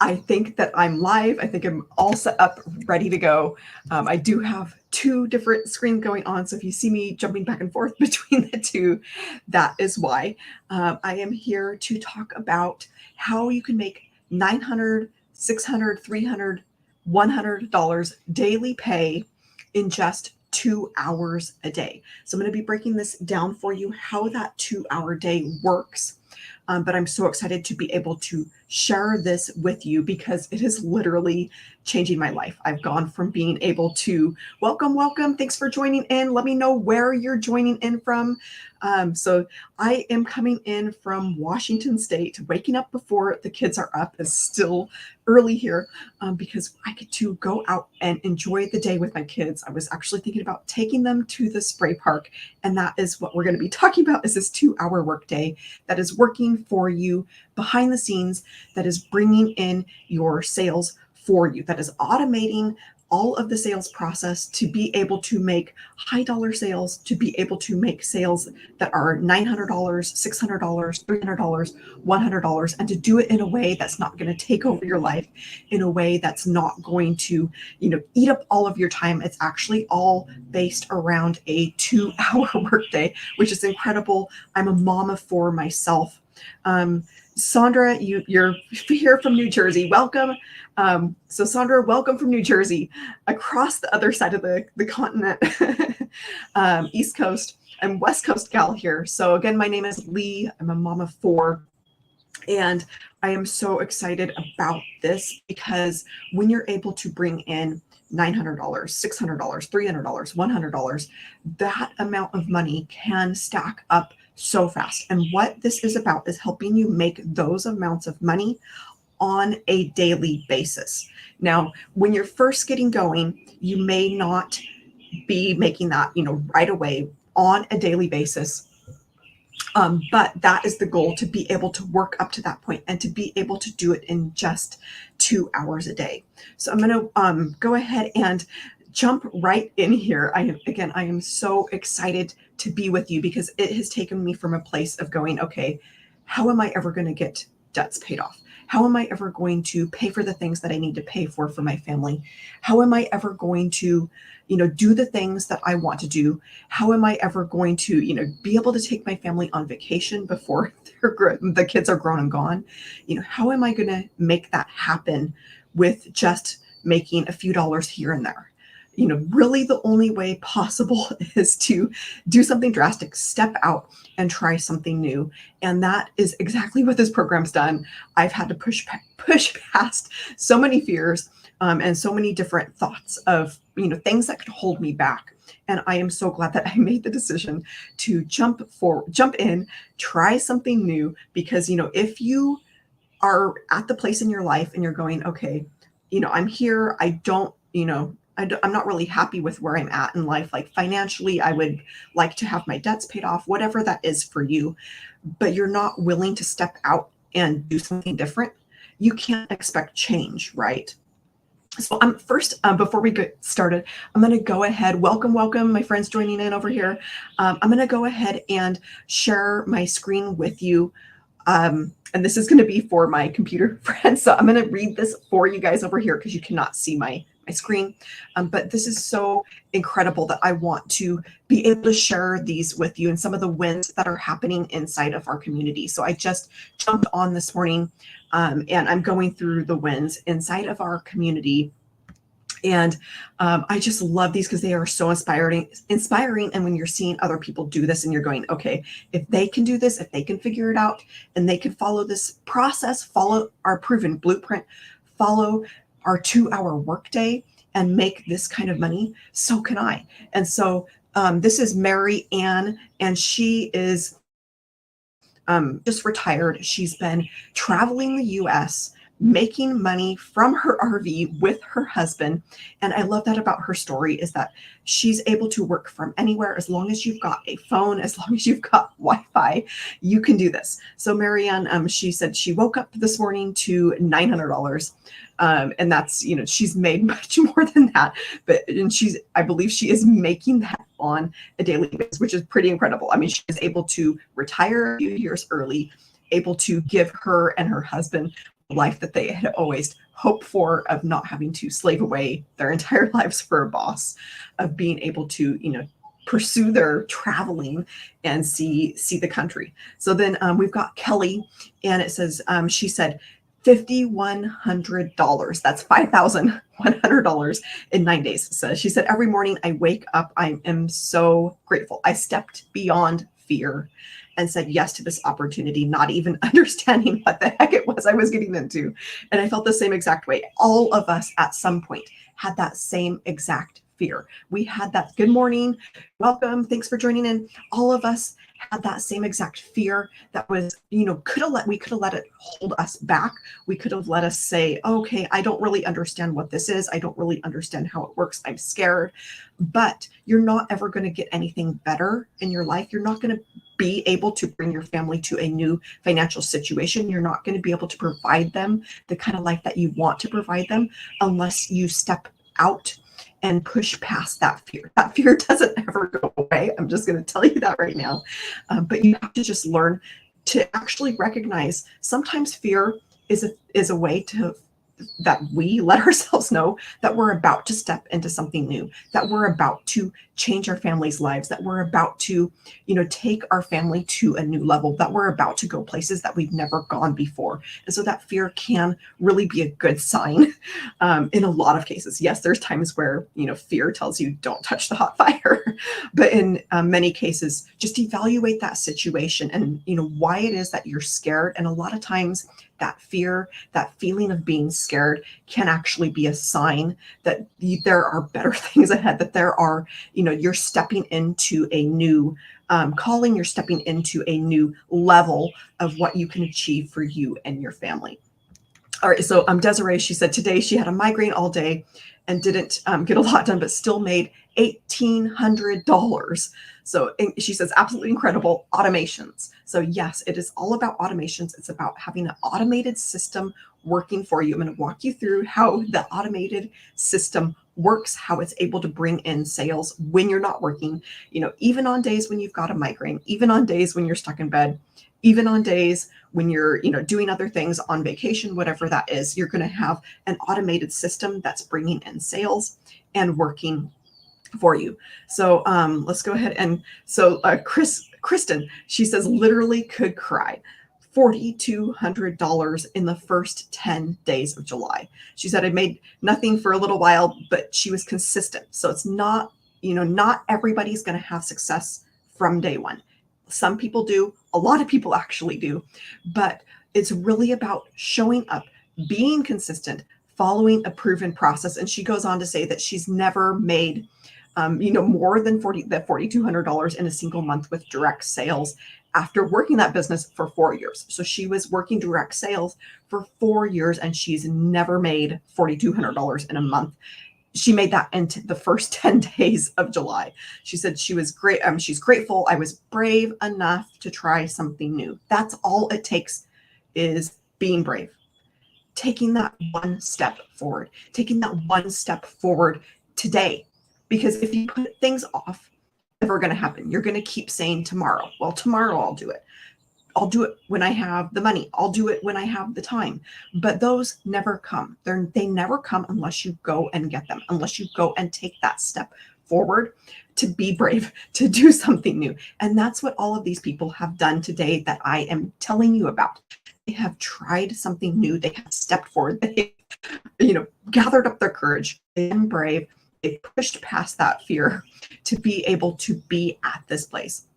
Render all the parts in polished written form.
I think that I'm live. I think I'm all set up, ready to go. I do have two different screens going on, so if you see me jumping back and forth between the two, that is why. I am here to talk about how you can make $900, $600, $300, $100 daily pay in just 2 hours a day. So I'm going to be breaking this down for you, how that 2 hour day works. But I'm so excited to be able to share this with you because it is literally changing my life. I've gone from being able to welcome. Thanks for joining in. Let me know where you're joining in from. So I am coming in from Washington State. Waking up before the kids are up is still early here because I get to go out and enjoy the day with my kids. I was actually thinking about taking them to the spray park, and that is what we're going to be talking about, is this 2 hour workday that is working for you behind the scenes, that is bringing in your sales for you, that is automating all of the sales process to be able to make high dollar sales, to be able to make sales that are $900, $600, $300, $100, and to do it in a way that's not going to take over your life, in a way that's not going to, eat up all of your time. It's actually all based around a 2 hour workday, which is incredible. I'm a mom of four myself. Sandra, you're here from New Jersey. Welcome. So Sandra, welcome from New Jersey, across the other side of the continent, East Coast. I'm West Coast gal here. So again, my name is Lee. I'm a mom of four. And I am so excited about this because when you're able to bring in $900, $600, $300, $100, that amount of money can stack up so fast. And what this is about is helping you make those amounts of money on a daily basis. Now, when you're first getting going, you may not be making that, right away on a daily basis. But that is the goal, to be able to work up to that point and to be able to do it in just 2 hours a day. So I'm going to go ahead and jump right in here. I am so excited to be with you because it has taken me from a place of going, okay, how am I ever going to get debts paid off? How am I ever going to pay for the things that I need to pay for my family? How am I ever going to, do the things that I want to do? How am I ever going to, be able to take my family on vacation before the kids are grown and gone? How am I going to make that happen with just making a few dollars here and there? Really the only way possible is to do something drastic, step out and try something new. And that is exactly what this program's done. I've had to push past so many fears and so many different thoughts of, things that could hold me back. And I am so glad that I made the decision to jump in, try something new, because, if you are at the place in your life and you're going, okay, I'm here, I don't, I'm not really happy with where I'm at in life. Like financially, I would like to have my debts paid off, whatever that is for you, but you're not willing to step out and do something different. You can't expect change, right? So I'm first, before we get started, I'm going to go ahead, welcome, my friends joining in over here. I'm going to go ahead and share my screen with you. And this is going to be for my computer friends. So I'm going to read this for you guys over here because you cannot see my screen. But this is so incredible that I want to be able to share these with you and some of the wins that are happening inside of our community. So I just jumped on this morning and I'm going through the wins inside of our community. And I just love these because they are so inspiring. And when you're seeing other people do this and you're going, okay, if they can do this, if they can figure it out and they can follow this process, follow our proven blueprint, follow our 2 hour workday and make this kind of money, so can I. And so this is Mary Ann, and she is just retired. She's been traveling the US, making money from her RV with her husband. And I love that about her story, is that she's able to work from anywhere. As long as you've got a phone, as long as you've got Wi-Fi, you can do this. So Marianne, she said she woke up this morning to $900. And that's, she's made much more than that, and I believe she is making that on a daily basis, which is pretty incredible. I mean, she was able to retire a few years early, able to give her and her husband life that they had always hoped for, of not having to slave away their entire lives for a boss, of being able to, pursue their traveling and see the country. So then we've got Kelly, and it says she said $5,100. That's $5,100 in 9 days. So she said, every morning I wake up, I am so grateful. I stepped beyond fear and said yes to this opportunity, not even understanding what the heck it was I was getting into. And I felt the same exact way. All of us at some point had that same exact fear. We had that good morning, welcome, thanks for joining in. All of us had that same exact fear that was, we could have let it hold us back. We could have let us say, okay, I don't really understand what this is. I don't really understand how it works. I'm scared. But you're not ever going to get anything better in your life. You're not going to be able to bring your family to a new financial situation. You're not going to be able to provide them the kind of life that you want to provide them unless you step out and push past that fear. That fear doesn't ever go away. I'm just going to tell you that right now. But you have to just learn to actually recognize sometimes fear is a way that we let ourselves know that we're about to step into something new, that we're about to change our family's lives, that we're about to, take our family to a new level, that we're about to go places that we've never gone before. And so that fear can really be a good sign in a lot of cases. Yes, there's times where, fear tells you don't touch the hot fire, but in many cases, just evaluate that situation and, why it is that you're scared. And a lot of times that fear, that feeling of being scared can actually be a sign that there are better things ahead, that there are, you're stepping into a new calling, you're stepping into a new level of what you can achieve for you and your family. All right, so Desiree, she said today she had a migraine all day and didn't get a lot done, but still made $1,800. So she says, absolutely incredible automations. So yes, it is all about automations. It's about having an automated system working for you. I'm going to walk you through how the automated system works, how it's able to bring in sales when you're not working, even on days when you've got a migraine, even on days when you're stuck in bed, even on days when you're, doing other things on vacation, whatever that is, you're going to have an automated system that's bringing in sales and working for you. So let's go ahead. And so Kristen, she says, literally could cry. $4,200 in the first 10 days of July. She said, I made nothing for a little while, but she was consistent. So it's not, not everybody's going to have success from day one. Some people do, a lot of people actually do, but it's really about showing up, being consistent, following a proven process. And she goes on to say that she's never made more than $4,200 in a single month with direct sales after working that business for 4 years. So she was working direct sales for 4 years and she's never made $4,200 in a month. She made that in the first 10 days of July. She said she was great. She's grateful. I was brave enough to try something new. That's all it takes, is being brave. Taking that one step forward today. Because if you put things off, it's never going to happen. You're going to keep saying tomorrow. Well, tomorrow I'll do it. I'll do it when I have the money. I'll do it when I have the time. But those never come. They never come unless you go and get them, unless you go and take that step forward to be brave, to do something new. And that's what all of these people have done today that I am telling you about. They have tried something new. They have stepped forward. They, gathered up their courage. They've been brave. They pushed past that fear to be able to be at this place.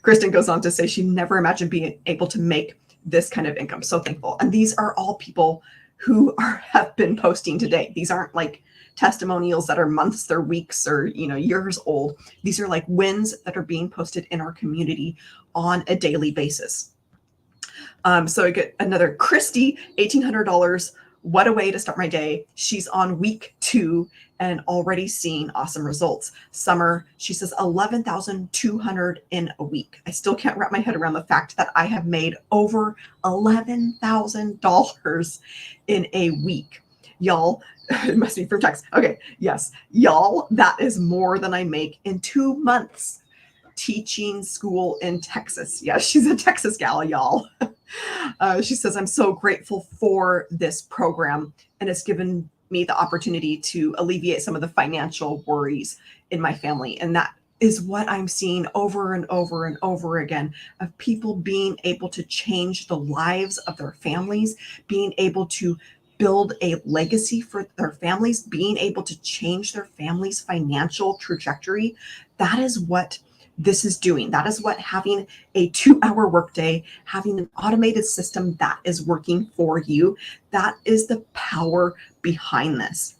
Kristen goes on to say she never imagined being able to make this kind of income. So thankful. And these are all people who have been posting today. These aren't like testimonials that are months or weeks or, years old. These are like wins that are being posted in our community on a daily basis. So I get another Christy, $1,800. What a way to start my day. She's on week 2 and already seeing awesome results. Summer, she says 11,200 in a week. I still can't wrap my head around the fact that I have made over $11,000 in a week. Y'all, it must be from text. Okay, yes, y'all, that is more than I make in 2 months. teaching school in Texas. Yeah, she's a Texas gal, y'all. She says, I'm so grateful for this program, and it's given me the opportunity to alleviate some of the financial worries in my family. And that is what I'm seeing over and over and over again, of people being able to change the lives of their families, being able to build a legacy for their families, being able to change their family's financial trajectory. That is what this is doing. That is what having a 2-hour workday, having an automated system that is working for you, that is the power behind this.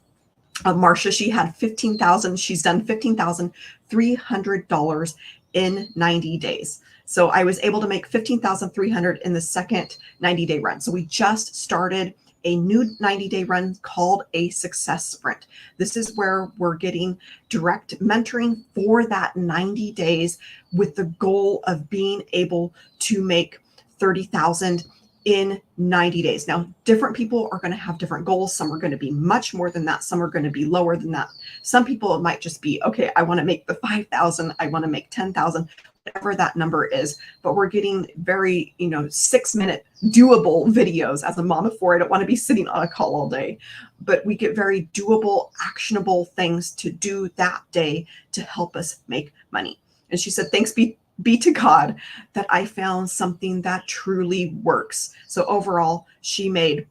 Marcia, she had 15,000. She's done $15,300 in 90 days. So I was able to make 15,300 in the second 90-day run. So we just started a new 90-day run called a Success Sprint. This is where we're getting direct mentoring for that 90 days with the goal of being able to make 30,000 in 90 days. Now, different people are going to have different goals. Some are going to be much more than that. Some are going to be lower than that. Some people, it might just be, okay, I want to make the 5,000. I want to make 10,000, whatever that number is. But we're getting very, 6-minute doable videos. As a mom of 4, I don't want to be sitting on a call all day, but we get very doable, actionable things to do that day to help us make money. And she said, thanks be to God that I found something that truly works. So overall, she made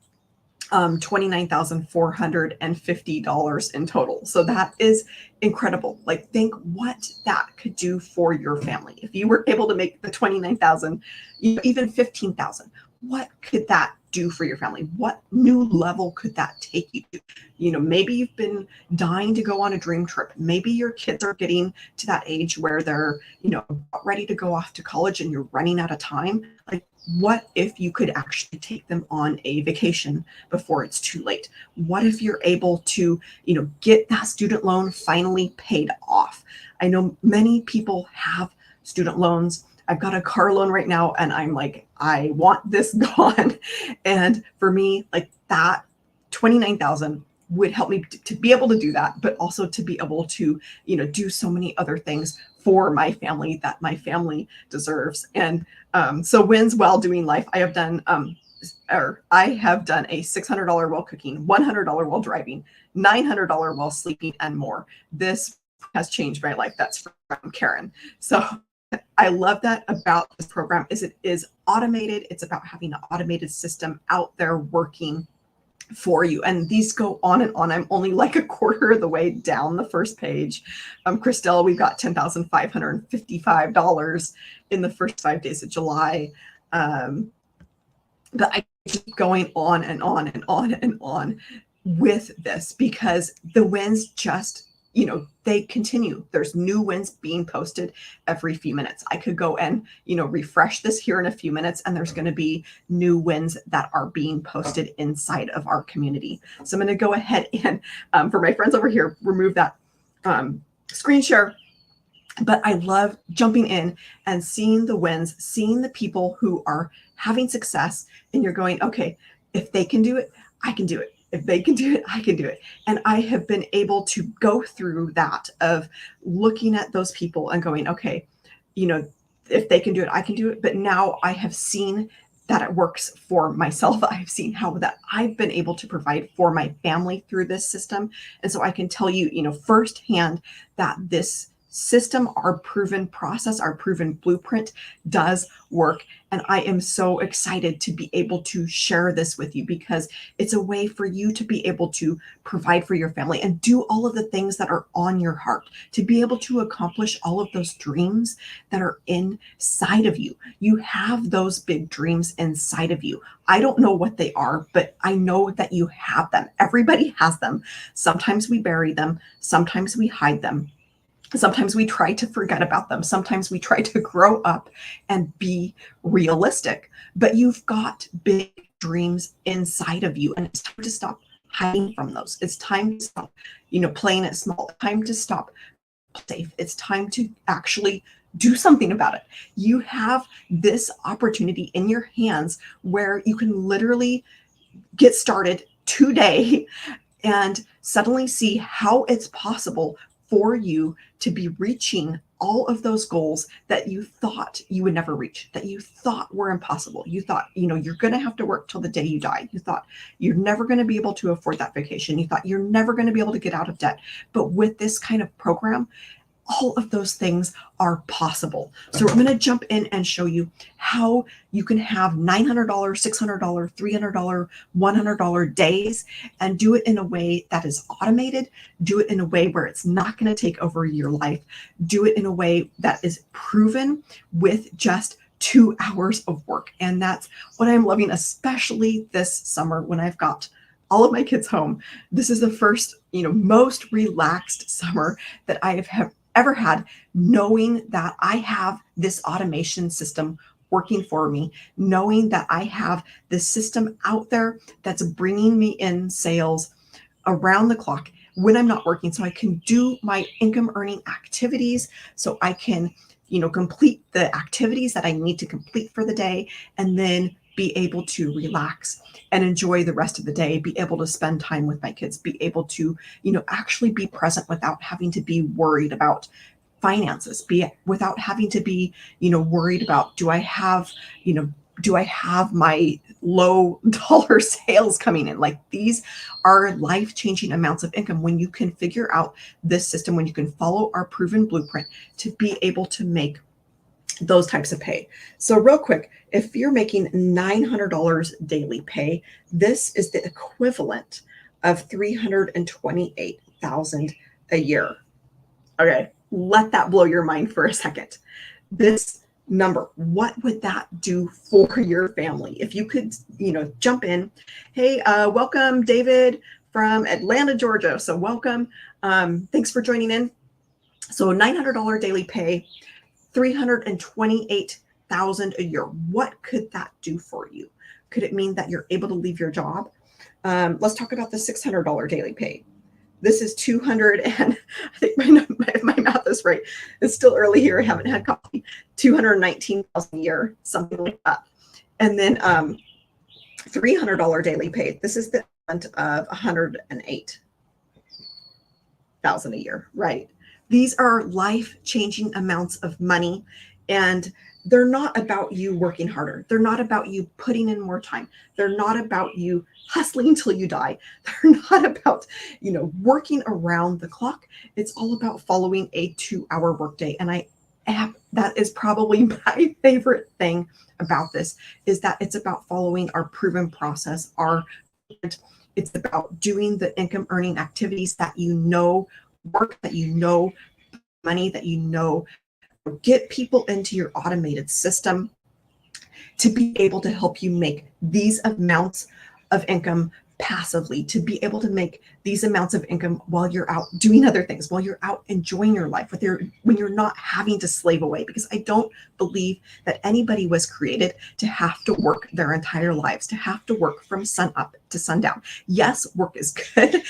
$29,450 in total. So that is incredible. Like, think what that could do for your family. If you were able to make the 29,000, even 15,000, what could that do for your family? What new level could that take you to? Maybe you've been dying to go on a dream trip. Maybe your kids are getting to that age where they're, ready to go off to college and you're running out of time. Like, what if you could actually take them on a vacation before it's too late? What if you're able to, get that student loan finally paid off? I know many people have student loans. I've got a car loan right now and I'm like, I want this gone. And for me, like, that 29,000 would help me to be able to do that, but also to be able to, do so many other things for my family that my family deserves. And so wins while doing life. I have done a $600 while cooking, $100 while driving, $900 while sleeping, and more. This has changed my life. That's from Karen. So I love that about this program is it is automated. It's about having an automated system out there working for you. And these go on and on. I'm only like a quarter of the way down the first page. Christelle, we've got $10,555 in the first 5 days of July. But I keep going on and on and on and on with this because the wins just, they continue. There's new wins being posted every few minutes. I could go and, refresh this here in a few minutes, and there's going to be new wins that are being posted inside of our community. So I'm going to go ahead and, for my friends over here, remove that screen share. But I love jumping in and seeing the wins, seeing the people who are having success, and you're going, okay, if they can do it, I can do it. If they can do it, I can do it. And I have been able to go through that of looking at those people and going, okay, if they can do it, I can do it. But now I have seen that it works for myself. I've seen how that I've been able to provide for my family through this system. And so I can tell you, firsthand that this system, our proven process, our proven blueprint does work. And I am so excited to be able to share this with you because it's a way for you to be able to provide for your family and do all of the things that are on your heart, to be able to accomplish all of those dreams that are inside of you. You have those big dreams inside of you. I don't know what they are, but I know that you have them. Everybody has them. Sometimes we bury them. Sometimes we hide them. Sometimes we try to forget about them. Sometimes we try to grow up and be realistic, but you've got big dreams inside of you, and it's time to stop hiding from those. It's time to stop, playing it small. It's time to stop safe. It's time to actually do something about it. You have this opportunity in your hands where you can literally get started today and suddenly see how it's possible for you to be reaching all of those goals that you thought you would never reach, that you thought were impossible. You thought, you're going to have to work till the day you die. You thought you're never going to be able to afford that vacation. You thought you're never going to be able to get out of debt. But with this kind of program, all of those things are possible. So we're going to jump in and show you how you can have $900, $600, $300, $100 days and do it in a way that is automated, do it in a way where it's not going to take over your life, do it in a way that is proven with just 2 hours of work. And that's what I'm loving, especially this summer when I've got all of my kids home. This is the first, most relaxed summer that I have ever had, knowing that I have this automation system working for me, knowing that I have this system out there that's bringing me in sales around the clock when I'm not working, so I can do my income earning activities, so I can, complete the activities that I need to complete for the day, and then be able to relax and enjoy the rest of the day, be able to spend time with my kids, be able to, actually be present without having to be worried about finances, without having to be, worried about, do I have my low dollar sales coming in? Like, these are life-changing amounts of income when you can figure out this system, when you can follow our proven blueprint to be able to make those types of pay. So real quick, if you're making $900 daily pay, this is the equivalent of $328,000 a year. Okay, let that blow your mind for a second. This number, what would that do for your family? If you could, jump in. Hey, welcome, David from Atlanta, Georgia. So welcome. Thanks for joining in. So $900 daily pay, $328,000 a year. What could that do for you? Could it mean that you're able to leave your job? Let's talk about the $600 daily pay. This is 200, and I think if my math is right, it's still early here. I haven't had coffee. 219,000 a year, something like that. And then $300 daily pay. This is the equivalent of 108,000 a year, right? These are life-changing amounts of money, and they're not about you working harder. They're not about you putting in more time. They're not about you hustling until you die. They're not about, working around the clock. It's all about following a 2-hour workday. And that is probably my favorite thing about this, is that it's about following our proven process. It's about doing the income earning activities that work, that money, that get people into your automated system to be able to help you make these amounts of income passively, to be able to make these amounts of income while you're out doing other things, while you're out enjoying your life, when you're not having to slave away. Because I don't believe that anybody was created to have to work their entire lives, to have to work from sun up to sundown. Yes, work is good,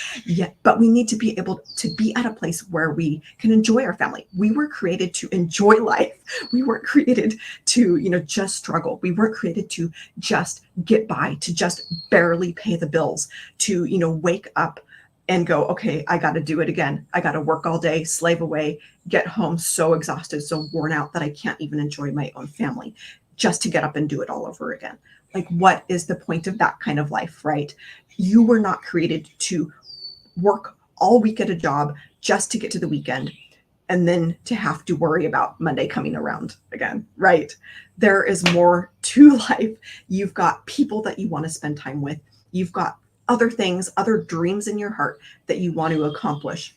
but we need to be able to be at a place where we can enjoy our family. We were created to enjoy life. We weren't created to, just struggle. We weren't created to just get by, to just barely pay the bills, to, wake up and go, okay, I got to do it again. I got to work all day, slave away, get home so exhausted, so worn out that I can't even enjoy my own family, just to get up and do it all over again. Like, what is the point of that kind of life, right? You were not created to work all week at a job just to get to the weekend and then to have to worry about Monday coming around again, right? There is more to life. You've got people that you want to spend time with. You've got other things, other dreams in your heart that you want to accomplish.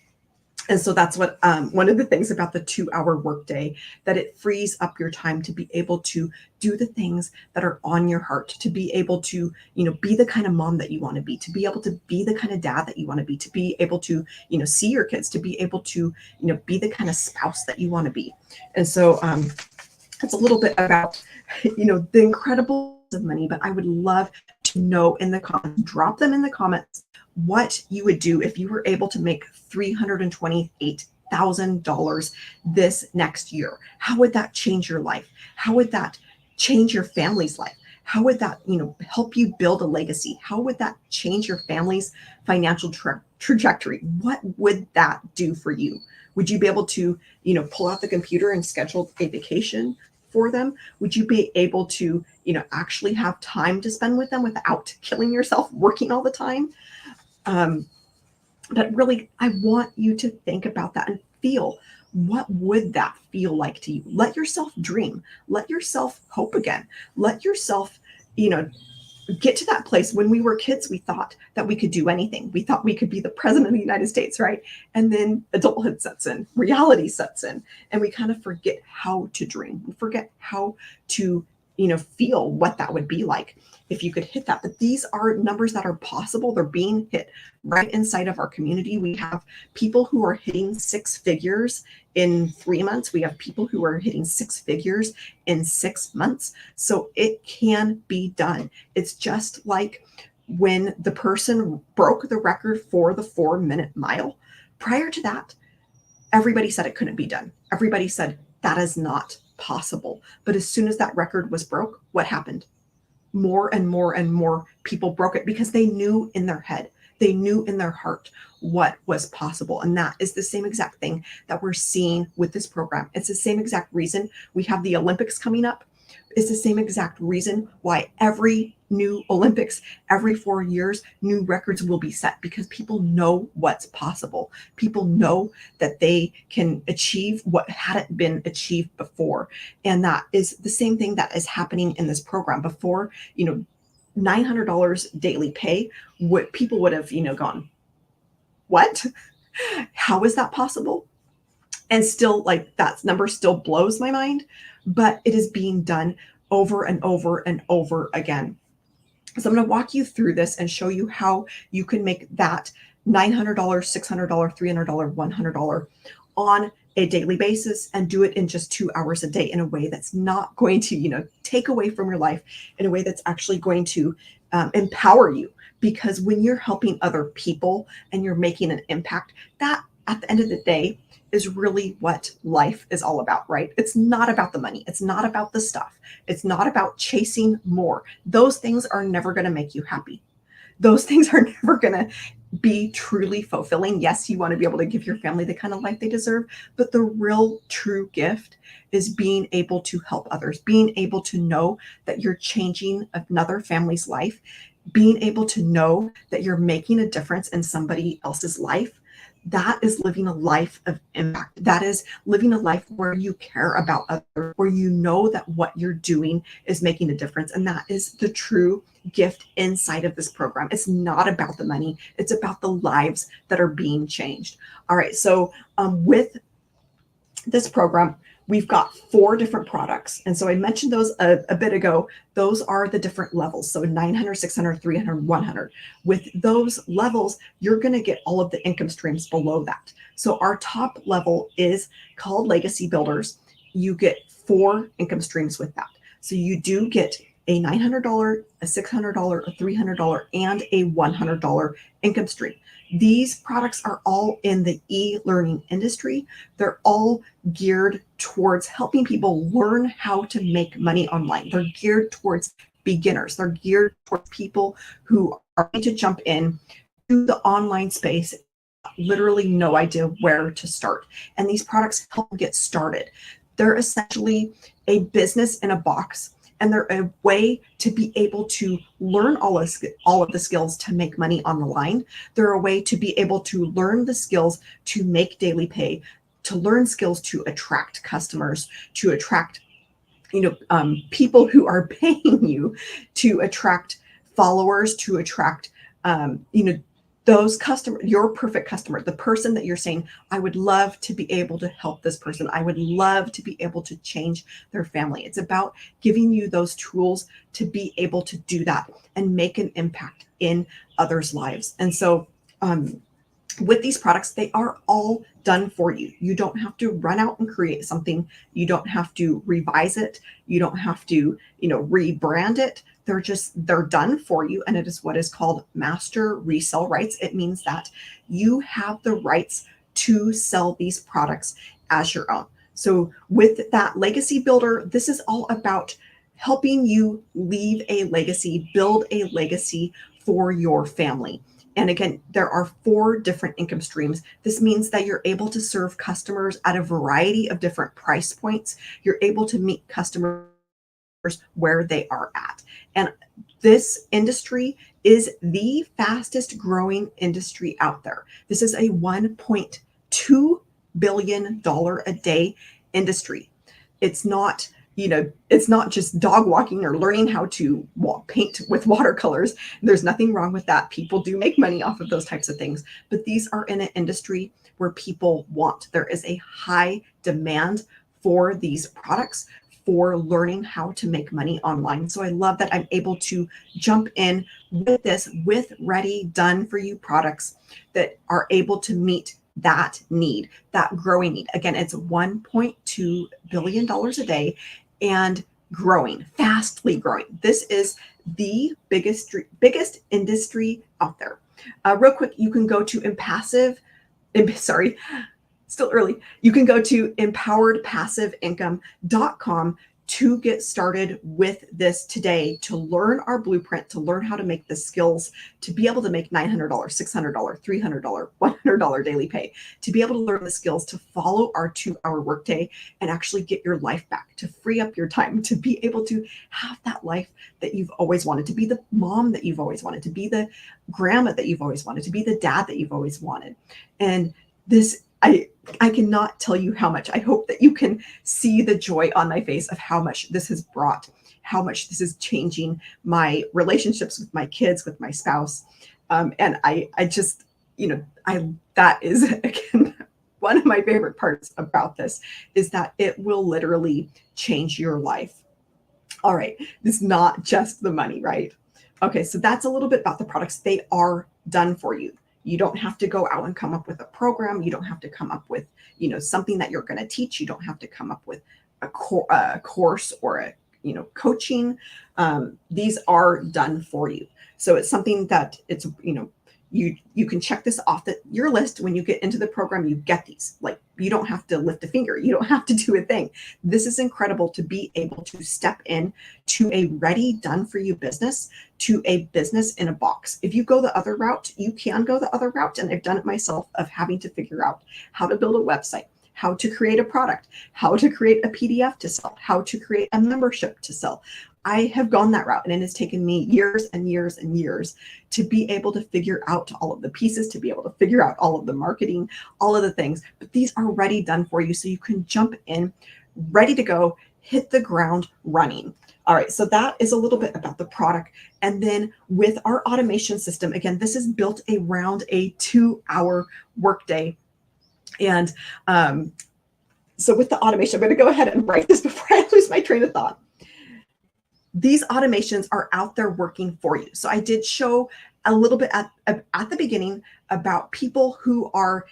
And so that's what one of the things about the 2-hour workday, that it frees up your time to be able to do the things that are on your heart, to be able to, be the kind of mom that you want to be able to be the kind of dad that you want to be able to, see your kids, to be able to, be the kind of spouse that you want to be. And so it's a little bit about, the incredible of money, but I would love to know in the comments, drop them in the comments, what you would do if you were able to make $328,000 this next year. How would that change your life? How would that change your family's life? How would that, help you build a legacy? How would that change your family's financial trajectory? What would that do for you? Would you be able to, pull out the computer and schedule a vacation for them? Would you be able to, actually have time to spend with them without killing yourself working all the time? But really, I want you to think about that and feel, what would that feel like to you? Let yourself dream. Let yourself hope again. Let yourself, get to that place. When we were kids, we thought that we could do anything. We thought we could be the president of the United States, right? And then adulthood sets in, reality sets in, and we kind of forget how to dream. We forget how to, feel what that would be like if you could hit that. But these are numbers that are possible. They're being hit right inside of our community. We have people who are hitting 6 figures in 3 months. We have people who are hitting 6 figures in 6 months. So it can be done. It's just like when the person broke the record for the 4-minute mile. Prior to that, everybody said it couldn't be done. Everybody said that is not possible. But as soon as that record was broke, what happened? More and more and more people broke it because they knew in their head, they knew in their heart what was possible. And that is the same exact thing that we're seeing with this program. It's the same exact reason we have the Olympics coming up. It's the same exact reason why every new Olympics, every 4 years, new records will be set, because people know what's possible. People know that they can achieve what hadn't been achieved before. And that is the same thing that is happening in this program. Before, $900 daily pay, what people would have, gone, what? How is that possible? And still, like, that number still blows my mind, but it is being done over and over and over again. So I'm going to walk you through this and show you how you can make that $900, $600, $300, $100 on a daily basis, and do it in just 2 hours a day in a way that's not going to, take away from your life, in a way that's actually going to empower you. Because when you're helping other people and you're making an impact, that at the end of the day is really what life is all about, right? It's not about the money. It's not about the stuff. It's not about chasing more. Those things are never going to make you happy. Those things are never going to be truly fulfilling. Yes, you want to be able to give your family the kind of life they deserve, but the real true gift is being able to help others, being able to know that you're changing another family's life, being able to know that you're making a difference in somebody else's life. That is living a life of impact. That is living a life where you care about others, where you know that what you're doing is making a difference. And that is the true gift inside of this program. It's not about the money. It's about the lives that are being changed. All right. So with this program, we've got 4 different products. And so I mentioned those a bit ago. Those are the different levels. So 900, 600, 300, 100. With those levels, you're going to get all of the income streams below that. So our top level is called Legacy Builders. You get 4 income streams with that. So you do get a $900, a $600, a $300, and a $100 income stream. These products are all in the e-learning industry. They're all geared towards helping people learn how to make money online. They're geared towards beginners. They're geared towards people who are going to jump in to the online space, literally no idea where to start. And these products help get started. They're essentially a business in a box. And they're a way to be able to learn all of the skills to make money on the line. They're a way to be able to learn the skills to make daily pay, to learn skills to attract customers, to attract, people who are paying you, to attract followers, to attract, those customers, your perfect customer, the person that you're saying, I would love to be able to help this person. I would love to be able to change their family. It's about giving you those tools to be able to do that and make an impact in others' lives. And so with these products, they are all done for you. You don't have to run out and create something. You don't have to revise it. You don't have to, rebrand it. They're done for you. And it is what is called master resale rights. It means that you have the rights to sell these products as your own. So with that Legacy Builder, this is all about helping you leave a legacy, build a legacy for your family. And again, there are 4 different income streams. This means that you're able to serve customers at a variety of different price points. You're able to meet customers where they are at. And this industry is the fastest growing industry out there. This is a $1.2 billion a day industry. It's not, it's not just dog walking or learning how to paint with watercolors. There's nothing wrong with that. People do make money off of those types of things, but these are in an industry where people want. There is a high demand for these products, for learning how to make money online. So I love that I'm able to jump in with this, with ready, done for you products that are able to meet that need, that growing need. Again, it's $1.2 billion a day and growing, fastly growing. This is the biggest industry out there. Real quick, you can go to still early. You can go to empoweredpassiveincome.com to get started with this today, to learn our blueprint, to learn how to make the skills, to be able to make $900, $600, $300, $100 daily pay, to be able to learn the skills to follow our 2-hour workday and actually get your life back, to free up your time, to be able to have that life that you've always wanted, to be the mom that you've always wanted, to be the grandma that you've always wanted, to be the dad that you've always wanted. And this, I cannot tell you how much. I hope that you can see the joy on my face of how much this has brought, how much this is changing my relationships with my kids, with my spouse. And I just, that is, again, one of my favorite parts about this is that it will literally change your life. All right. It's not just the money, right? Okay. So that's a little bit about the products. They are done for you. You don't have to go out and come up with a program. You don't have to come up with, something that you're going to teach. You don't have to come up with a course or a, coaching. These are done for you. So it's something that it's, you can check this off your list. When you get into the program, you get these. Like, you don't have to lift a finger. You don't have to do a thing. This is incredible to be able to step in to a ready, done for you business, to a business in a box. If you go the other route, you can go the other route. And I've done it myself, of having to figure out how to build a website, how to create a product, how to create a PDF to sell, how to create a membership to sell. I have gone that route, and it has taken me years and years and years to be able to figure out all of the pieces, to be able to figure out all of the marketing, all of the things. But these are already done for you, so you can jump in, ready to go, hit the ground running. All right, so that is a little bit about the product. And then with our automation system, again, this is built around a 2-hour workday. And so with the automation, I'm going to go ahead and write this before I lose my train of thought. These automations are out there working for you. So I did show a little bit at the beginning about people who are,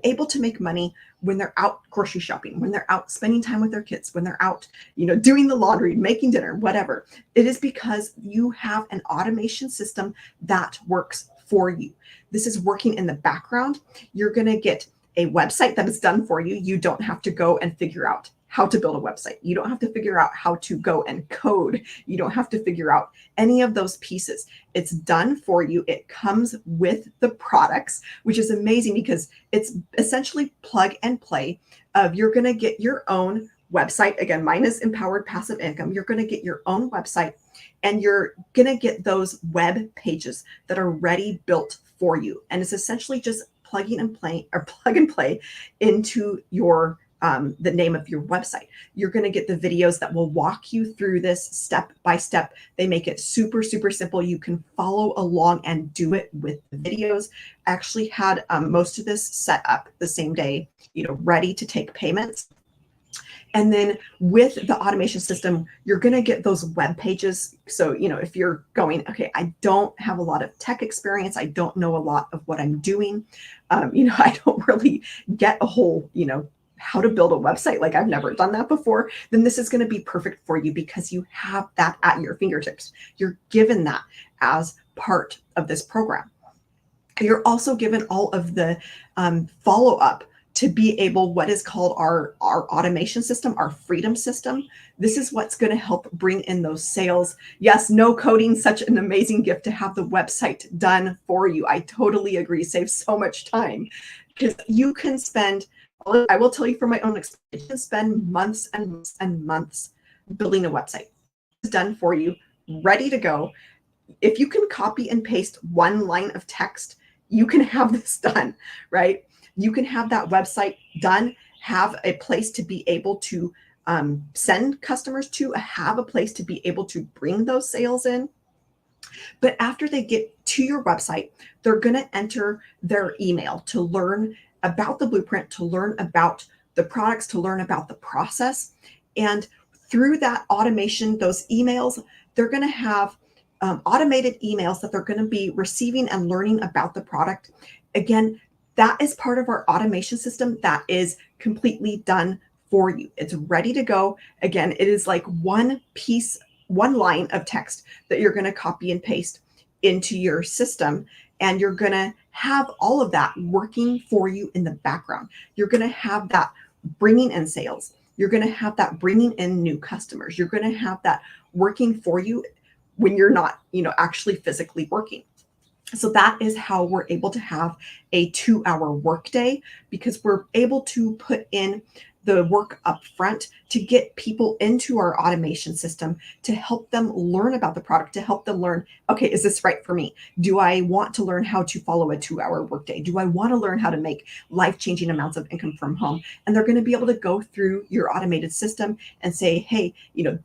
able to make money when they're out grocery shopping, when they're out spending time with their kids, when they're out, doing the laundry, making dinner, whatever. It is because you have an automation system that works for you. This is working in the background. You're going to get a website that is done for you. You don't have to go and figure out how to build a website. You don't have to figure out how to go and code. You don't have to figure out any of those pieces. It's done for you. It comes with the products, which is amazing because it's essentially plug and play of, you're going to get your own website. Again, mine is Empowered Passive Income. You're going to get your own website, and you're going to get those web pages that are ready, built for you. And it's essentially just plug and play into your the name of your website. You're going to get the videos that will walk you through this step by step. They make it super, super simple. You can follow along and do it with the videos. I actually had most of this set up the same day, ready to take payments. And then with the automation system, you're going to get those web pages. So, if you're going, okay, I don't have a lot of tech experience, I don't know a lot of what I'm doing, I don't really get a whole, how to build a website, like I've never done that before, then this is going to be perfect for you because you have that at your fingertips. You're given that as part of this program. You're also given all of the follow-up to be able, what is called our automation system, our freedom system. This is what's going to help bring in those sales. Yes, no coding, such an amazing gift to have the website done for you. I totally agree. Saves so much time because you can spend, I will tell you from my own experience, you can spend months and months and months building a website. It's done for you, ready to go. If you can copy and paste one line of text, you can have this done, right? You can have that website done, have a place to be able to send customers to, have a place to be able to bring those sales in. But after they get to your website, they're going to enter their email to learn about the blueprint, to learn about the products, to learn about the process. And through that automation, those emails, they're going to have automated emails that they're going to be receiving and learning about the product. Again, that is part of our automation system that is completely done for you. It's ready to go. Again, it is like one line of text that you're going to copy and paste into your system, and you're going to have all of that working for you in the background. You're going to have that bringing in sales. You're going to have that bringing in new customers. You're going to have that working for you when you're not, actually physically working. So that is how we're able to have a 2-hour workday, because we're able to put in the work up front to get people into our automation system, to help them learn about the product, to help them learn, okay, is this right for me? Do I want to learn how to follow a 2-hour workday? Do I want to learn how to make life-changing amounts of income from home? And they're going to be able to go through your automated system and say, hey,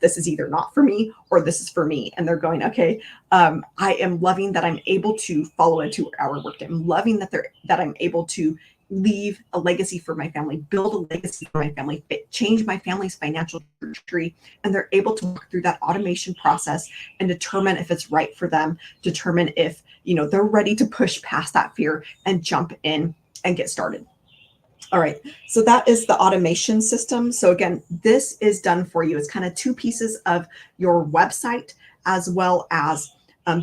this is either not for me or this is for me. And they're going, okay, I am loving that I'm able to follow a 2-hour workday. I'm loving that I'm able to leave a legacy for my family, build a legacy for my family, change my family's financial trajectory. And they're able to walk through that automation process and determine if it's right for them, determine if, they're ready to push past that fear and jump in and get started. All right, so that is the automation system. So again, this is done for you. It's kind of two pieces of your website, as well as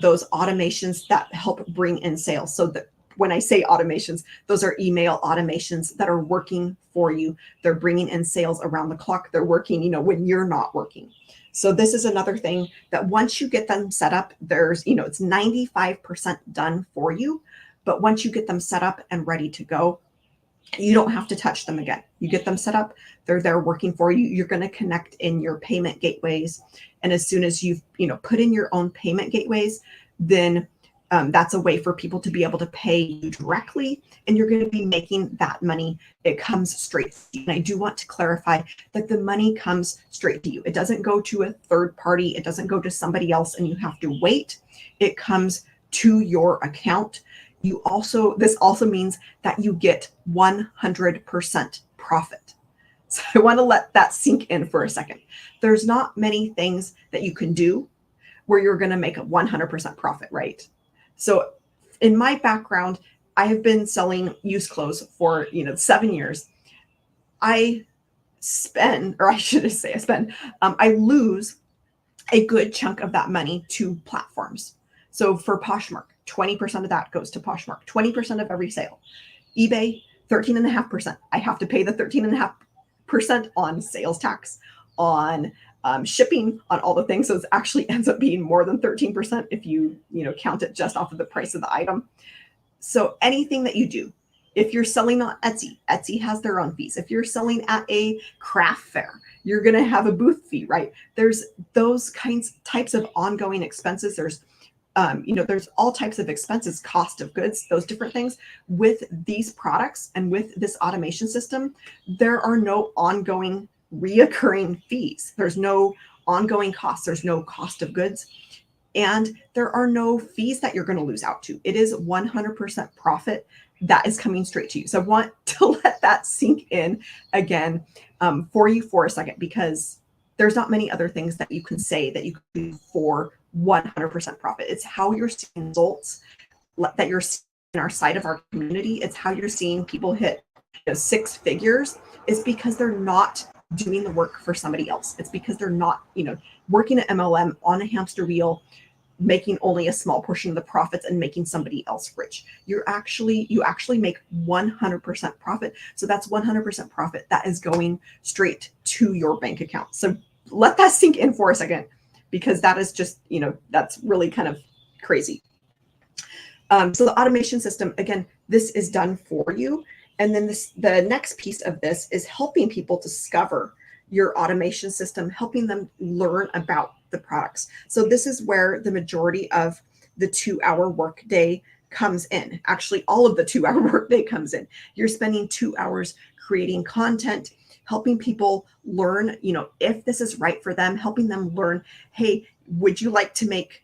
those automations that help bring in sales. So that when I say automations, those are email automations that are working for you. They're bringing in sales around the clock. They're working, when you're not working. So this is another thing that once you get them set up, there's, it's 95% done for you. But once you get them set up and ready to go, you don't have to touch them again. You get them set up, they're there working for you. You're going to connect in your payment gateways. And as soon as you've, put in your own payment gateways, then that's a way for people to be able to pay you directly, and you're going to be making that money. It comes straight to you. And I do want to clarify that the money comes straight to you. It doesn't go to a third party. It doesn't go to somebody else and you have to wait. It comes to your account. This also means that you get 100% profit. So I want to let that sink in for a second. There's not many things that you can do where you're going to make a 100% profit, right? So in my background, I have been selling used clothes for, 7 years. I lose a good chunk of that money to platforms. So for Poshmark, 20% of that goes to Poshmark, 20% of every sale. eBay, 13.5%. I have to pay the 13.5% on sales tax, on shipping, on all the things. So it actually ends up being more than 13% if you count it just off of the price of the item. So anything that you do, if you're selling on Etsy, Etsy has their own fees. If you're selling at a craft fair, you're going to have a booth fee, right? There's those types of ongoing expenses. There's all types of expenses, cost of goods, those different things. With these products and with this automation system, there are no ongoing reoccurring fees. There's no ongoing costs. There's no cost of goods. And there are no fees that you're going to lose out to. It is 100% profit that is coming straight to you. So I want to let that sink in again for you for a second, because there's not many other things that you can say that you can do for 100% profit. It's how you're seeing results that you're seeing in our side of our community. It's how you're seeing people hit 6 figures. It's because they're not doing the work for somebody else. It's because they're not, working at MLM on a hamster wheel, making only a small portion of the profits and making somebody else rich. You actually make 100% profit. So that's 100% profit that is going straight to your bank account. So let that sink in for a second, because that is just, that's really kind of crazy. So the automation system, again, this is done for you. And then the next piece of this is helping people discover your automation system, helping them learn about the products. So this is where the majority of the 2-hour workday comes in. Actually, all of the 2-hour workday comes in. You're spending 2 hours creating content, helping people learn, if this is right for them, helping them learn, hey, would you like to make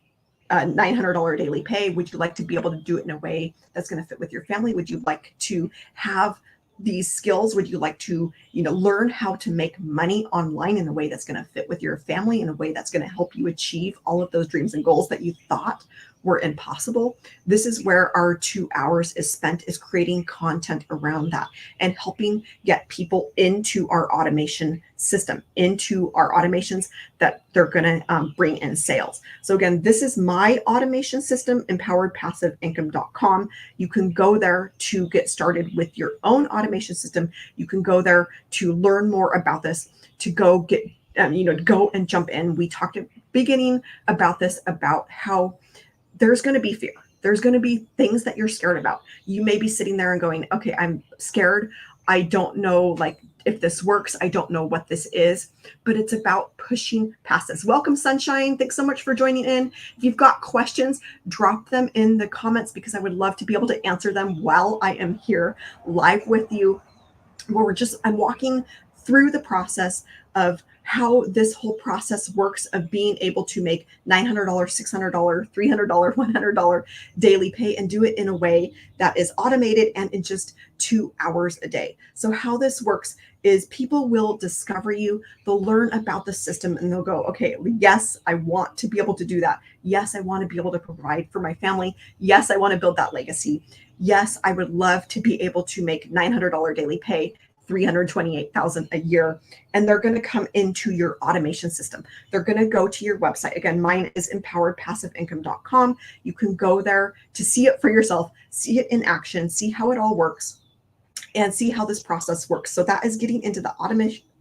$900 daily pay? Would you like to be able to do it in a way that's going to fit with your family? Would you like to have these skills? Would you like to, learn how to make money online in a way that's going to fit with your family, in a way that's going to help you achieve all of those dreams and goals that you thought were impossible? This is where our 2 hours is spent, is creating content around that and helping get people into our automation system, into our automations that they're going to bring in sales. So again, this is my automation system, empoweredpassiveincome.com. You can go there to get started with your own automation system. You can go there to learn more about this, to go get, go and jump in. We talked at the beginning about this, about how there's going to be fear. There's going to be things that you're scared about. You may be sitting there and going, okay, I'm scared. I don't know, if this works. I don't know what this is, but it's about pushing past this. Welcome, Sunshine. Thanks so much for joining in. If you've got questions, drop them in the comments, because I would love to be able to answer them while I am here live with you, where I'm walking through the process of how this whole process works, of being able to make $900, $600, $300, $100 daily pay, and do it in a way that is automated and in just 2 hours a day. So how this works is people will discover you, they'll learn about the system, and they'll go, okay, yes, I want to be able to do that. Yes, I want to be able to provide for my family. Yes, I want to build that legacy. Yes, I would love to be able to make $900 daily pay, $328,000 a year, and they're going to come into your automation system. They're going to go to your website. Again, mine is empoweredpassiveincome.com. You can go there to see it for yourself, see it in action, see how it all works, and see how this process works. So that is getting into the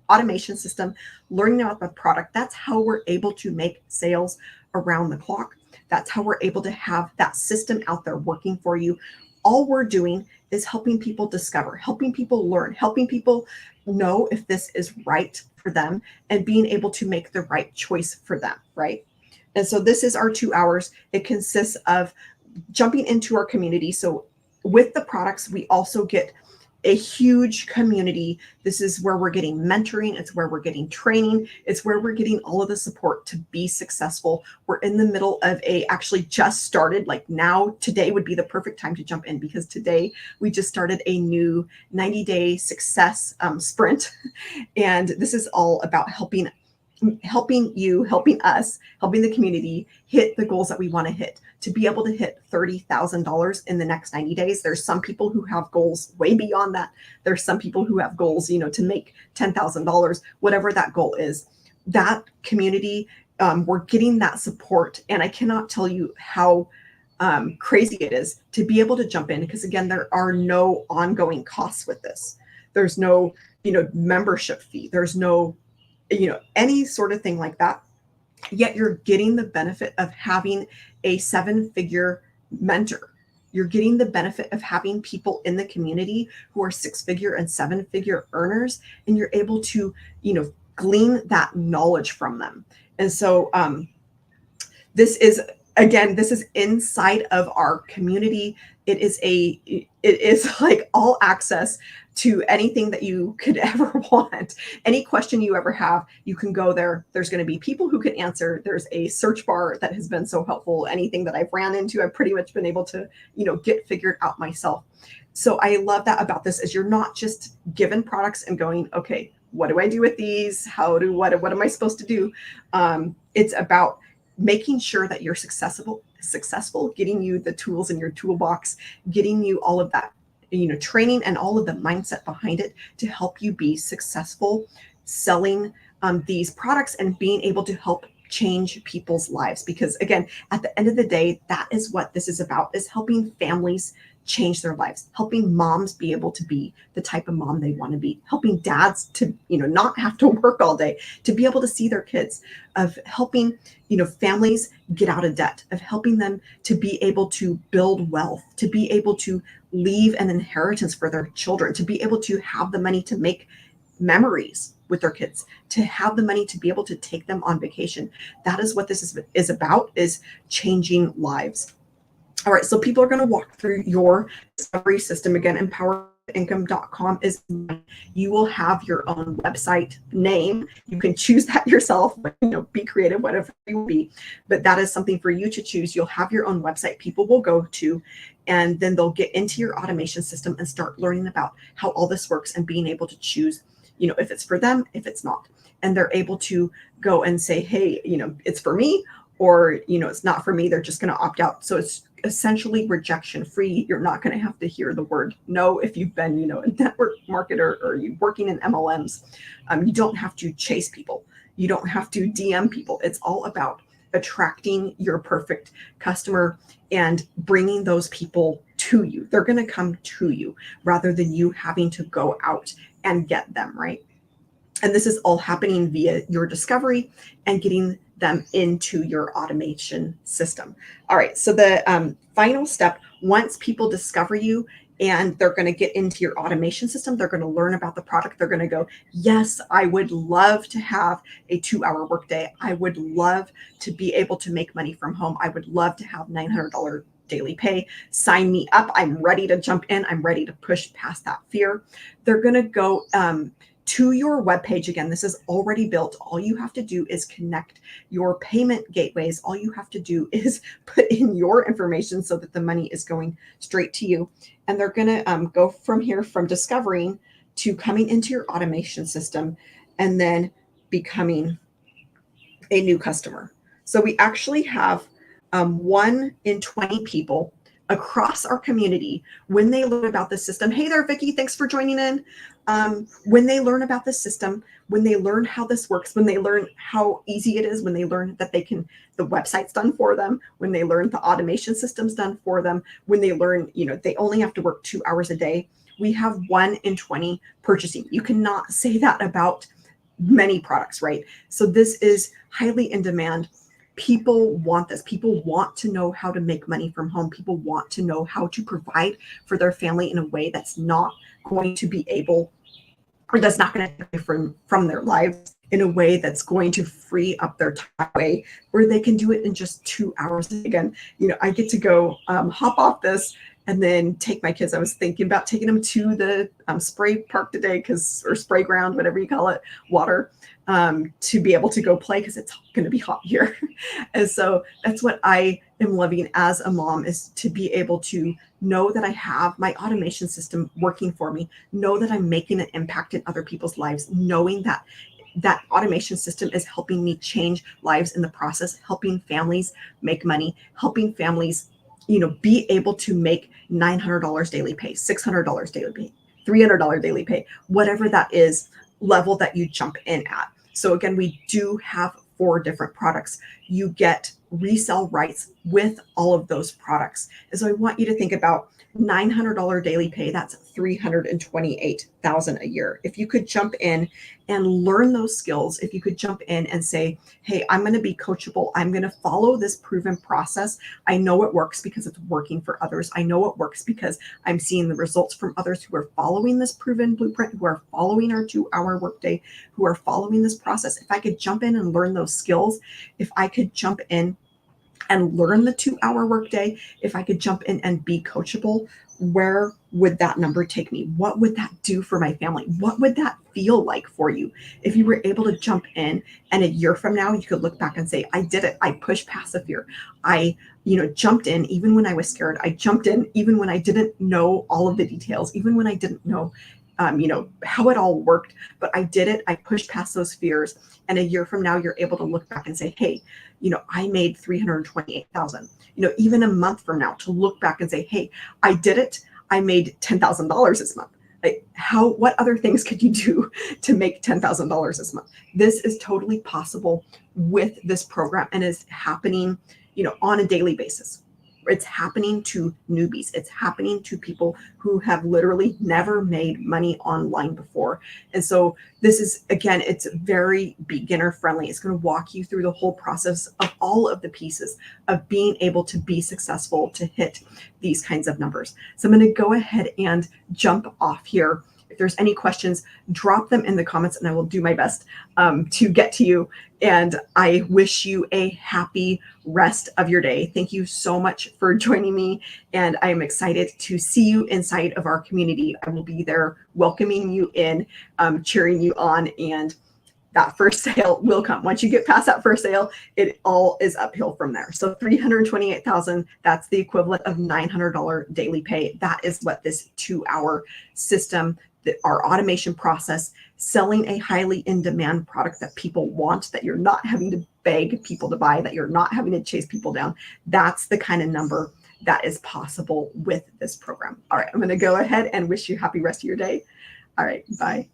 automation system, learning about the product. That's how we're able to make sales around the clock. That's how we're able to have that system out there working for you. All we're doing is helping people discover, helping people learn, helping people know if this is right for them, and being able to make the right choice for them, right? And so this is our 2 hours. It consists of jumping into our community. So with the products, we also get a huge community. This is where we're getting mentoring. It's where we're getting training. It's where we're getting all of the support to be successful. We're in the middle of actually just started, now, today would be the perfect time to jump in, because today we just started a new 90-day success sprint. And this is all about helping you, helping us, helping the community hit the goals that we want to hit, to be able to hit $30,000 in the next 90 days. There's some people who have goals way beyond that. There's some people who have goals, to make $10,000, whatever that goal is. That community, we're getting that support. And I cannot tell you how crazy it is to be able to jump in, because again, there are no ongoing costs with this. There's no, membership fee. There's no, any sort of thing like that. Yet you're getting the benefit of having a 7-figure mentor. You're getting the benefit of having people in the community who are 6-figure and 7-figure earners, and you're able to, glean that knowledge from them. And so this is inside of our community. It is like all access to anything that you could ever want. Any question you ever have, you can go there. There's going to be people who can answer. There's a search bar that has been so helpful. Anything that I've ran into, I've pretty much been able to, get figured out myself. So I love that about this, is you're not just given products and going, okay, what do I do with these? What am I supposed to do? It's about making sure that you're successful, getting you the tools in your toolbox, getting you all of that, training and all of the mindset behind it to help you be successful selling these products and being able to help change people's lives. Because again, at the end of the day, that is what this is about, is helping families change their lives, helping moms be able to be the type of mom they want to be, helping dads to, not have to work all day, to be able to see their kids, of helping, families get out of debt, of helping them to be able to build wealth, to be able to leave an inheritance for their children, to be able to have the money to make memories with their kids, to have the money to be able to take them on vacation. That is what this is about, is changing lives. All right, so people are going to walk through your discovery system. Again, empowerincome.com is, you will have your own website name. You can choose that yourself, be creative, whatever it will be. But that is something for you to choose. You'll have your own website people will go to, and then they'll get into your automation system and start learning about how all this works and being able to choose, if it's for them, if it's not. And they're able to go and say, hey, it's for me, or, it's not for me. They're just going to opt out. So it's essentially rejection free. You're not going to have to hear the word no if you've been, a network marketer or you're working in MLMs. You don't have to chase people. You don't have to DM people. It's all about attracting your perfect customer and bringing those people to you. They're going to come to you rather than you having to go out and get them, right? And this is all happening via your discovery and getting them into your automation system. All right, so the final step, once people discover you and they're going to get into your automation system, they're going to learn about the product. They're going to go, yes, I would love to have a 2-hour workday. I would love to be able to make money from home. I would love to have $900 daily pay. Sign me up. I'm ready to jump in. I'm ready to push past that fear. They're going to go to your webpage. Again, this is already built. All you have to do is connect your payment gateways. All you have to do is put in your information so that the money is going straight to you. And they're going to go from here, from discovering to coming into your automation system and then becoming a new customer. So we actually have 1 in 20 people across our community, when they learn about the system. Hey there, Vicki, thanks for joining in. When they learn about the system, when they learn how this works, when they learn how easy it is, when they learn that the website's done for them, when they learn the automation system's done for them, when they learn, they only have to work 2 hours a day, we have 1 in 20 purchasing. You cannot say that about many products, right? So this is highly in demand. People want this. People want to know how to make money from home. People want to know how to provide for their family in a way that's not going to be able, or that's not going to take from their lives, in a way that's going to free up their time, way where they can do it in just 2 hours. Again, I get to go hop off this and then take my kids. I was thinking about taking them to the spray park today, or spray ground, whatever you call it, water, to be able to go play, because it's going to be hot here. And so that's what I am loving as a mom, is to be able to know that I have my automation system working for me, know that I'm making an impact in other people's lives, knowing that that automation system is helping me change lives in the process, helping families make money, helping families, be able to make $900 daily pay, $600 daily pay, $300 daily pay, whatever that is, level that you jump in at. So again, we do have 4 different products. You get resell rights with all of those products. And so I want you to think about $900 daily pay. That's $328,000 a year. If you could jump in and learn those skills, if you could jump in and say, hey, I'm going to be coachable. I'm going to follow this proven process. I know it works because it's working for others. I know it works because I'm seeing the results from others who are following this proven blueprint, who are following our 2-hour workday, who are following this process. If I could jump in and learn those skills, if I could jump in and learn the 2-hour workday, if I could jump in and be coachable, where would that number take me? What would that do for my family? What would that feel like for you if you were able to jump in and a year from now you could look back and say, I did it. I pushed past the fear. I jumped in even when I was scared. I jumped in even when I didn't know all of the details, even when I didn't know how it all worked, but I did it. I pushed past those fears. And a year from now, you're able to look back and say, hey, I made $328,000, even a month from now, to look back and say, hey, I did it. I made $10,000 this month. Like what other things could you do to make $10,000 this month? This is totally possible with this program and is happening, on a daily basis. It's happening to newbies. It's happening to people who have literally never made money online before. And so this is, again, it's very beginner friendly. It's going to walk you through the whole process of all of the pieces of being able to be successful, to hit these kinds of numbers. So I'm going to go ahead and jump off here. If there's any questions, drop them in the comments and I will do my best to get to you. And I wish you a happy rest of your day. Thank you so much for joining me. And I'm excited to see you inside of our community. I will be there welcoming you in, cheering you on, and that first sale will come. Once you get past that first sale, it all is uphill from there. So 328,000, that's the equivalent of $900 daily pay. That is what this 2-hour system, our automation process, selling a highly in-demand product that people want, that you're not having to beg people to buy, that you're not having to chase people down. That's the kind of number that is possible with this program. All right, I'm going to go ahead and wish you a happy rest of your day. All right, bye.